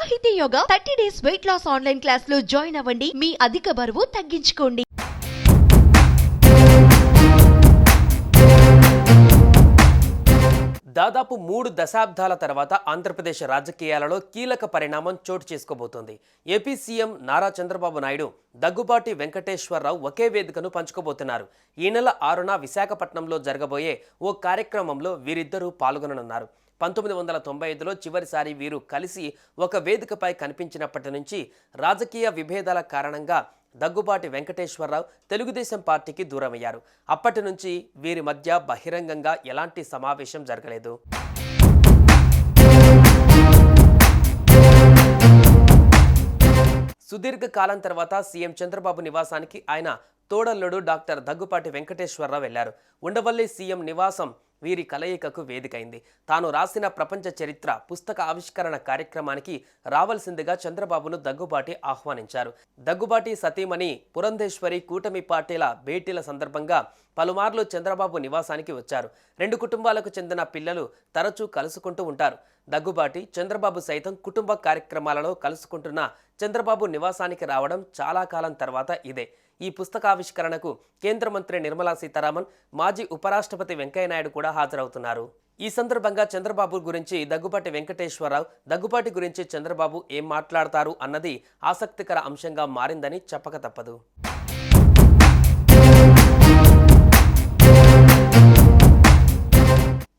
సాహితీ yoga 30 days weight loss online class లో join అవ్వండి. మీ అధిక బరువు తగ్గించుకోండి. దాదాపు 3 దశాబ్దాల తర్వాత ఆంధ్రప్రదేశ్ రాజకీయాలలో కీలక పరిణామం చోటు చేసుకోబోతోంది. ఏపీ సీఎం నారా చంద్రబాబు నాయుడు, దగ్గుబాటి వెంకటేశ్వరరావు ఒకే వేదికను పంచుకోబోతున్నారు. ఈ నెల 6న విశాఖపట్నంలో జరగబోయే ఓ కార్యక్రమంలో వీరిద్దరూ పాల్గొననున్నారు. 1995లో చివరిసారి వీరు కలిసి ఒక వేదికపై కనిపించినప్పటి నుంచి రాజకీయ విభేదాల కారణంగా దగ్గుబాటి వెంకటేశ్వరరావు తెలుగుదేశం పార్టీకి దూరమయ్యారు. అప్పటి నుంచి వీరి మధ్య బహిరంగంగా ఎలాంటి సమావేశం జరగలేదు. సుదీర్ఘ కాలం తర్వాత సీఎం చంద్రబాబు నివాసానికి ఆయన తోడల్లుడు డాక్టర్ దగ్గుబాటి వెంకటేశ్వరరావు వెళ్లారు. ఉండవల్లి సీఎం నివాసం వీరి కలయికకు వేదికైంది. తాను రాసిన ప్రపంచ చరిత్ర పుస్తక ఆవిష్కరణ కార్యక్రమానికి రావాల్సిందిగా చంద్రబాబును దగ్గుబాటి ఆహ్వానించారు. దగ్గుబాటి సతీమణి పురంధేశ్వరి కూటమి పార్టీల భేటీల సందర్భంగా పలుమార్లు చంద్రబాబు నివాసానికి వచ్చారు. 2 కుటుంబాలకు చెందిన పిల్లలు తరచూ కలుసుకుంటూ ఉంటారు. దగ్గుబాటి, చంద్రబాబు సైతం కుటుంబ కార్యక్రమాలలో కలుసుకుంటున్న చంద్రబాబు నివాసానికి రావడం చాలా కాలం తర్వాత ఇదే. ఈ పుస్తకావిష్కరణకు కేంద్ర మంత్రి నిర్మలా సీతారామన్, మాజీ ఉపరాష్ట్రపతి వెంకయ్యనాయుడు కూడా హాజరవుతున్నారు. ఈ సందర్భంగా చంద్రబాబు గురించి దగ్గుబాటి వెంకటేశ్వరరావు, దగ్గుబాటి గురించి చంద్రబాబు ఏం మాట్లాడతారు అన్నది ఆసక్తికర అంశంగా మారిందని చెప్పక తప్పదు.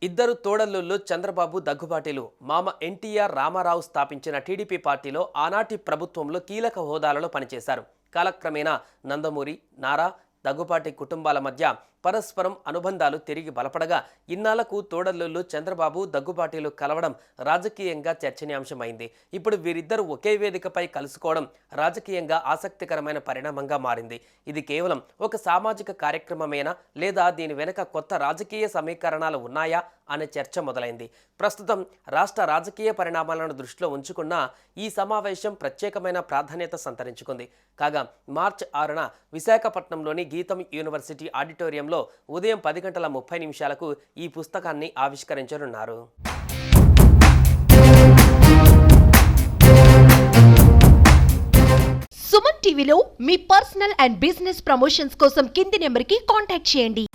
ఇద్దరు తోడల్లుళ్ళు చంద్రబాబు, దగ్గుబాటిలు మామ ఎన్టీఆర్ రామారావు స్థాపించిన టీడీపీ పార్టీలో ఆనాటి ప్రభుత్వంలో కీలక హోదాలలో పనిచేశారు. కాలక్రమేణా నందమూరి, నారా, దగ్గుబాటి కుటుంబాల మధ్య పరస్పరం అనుబంధాలు తిరిగి బలపడగా ఇన్నాళ్లకు తోడల్లుళ్ళు చంద్రబాబు, దగ్గుబాటిలు కలవడం రాజకీయంగా చర్చనీయాంశమైంది. ఇప్పుడు వీరిద్దరూ ఒకే వేదికపై కలుసుకోవడం రాజకీయంగా ఆసక్తికరమైన పరిణామంగా మారింది. ఇది కేవలం ఒక సామాజిక కార్యక్రమమేనా, లేదా దీని వెనుక కొత్త రాజకీయ సమీకరణాలు ఉన్నాయా అనే చర్చ మొదలైంది. ప్రస్తుతం రాష్ట్ర రాజకీయ పరిణామాలను దృష్టిలో ఉంచుకున్న ఈ సమావేశం ప్రత్యేకమైన ప్రాధాన్యత సంతరించుకుంది. కాగా మార్చి 6న విశాఖపట్నంలోని గీతం యూనివర్సిటీ ఆడిటోరియంలో ఉదయం 10:30 ఈ పుస్తకాన్ని ఆవిష్కరించనున్నారు. సుమన్ టీవీలో మీ పర్సనల్ అండ్ బిజినెస్ ప్రమోషన్స్ కోసం కింది నెంబర్కి కాంటాక్ట్ చేయండి.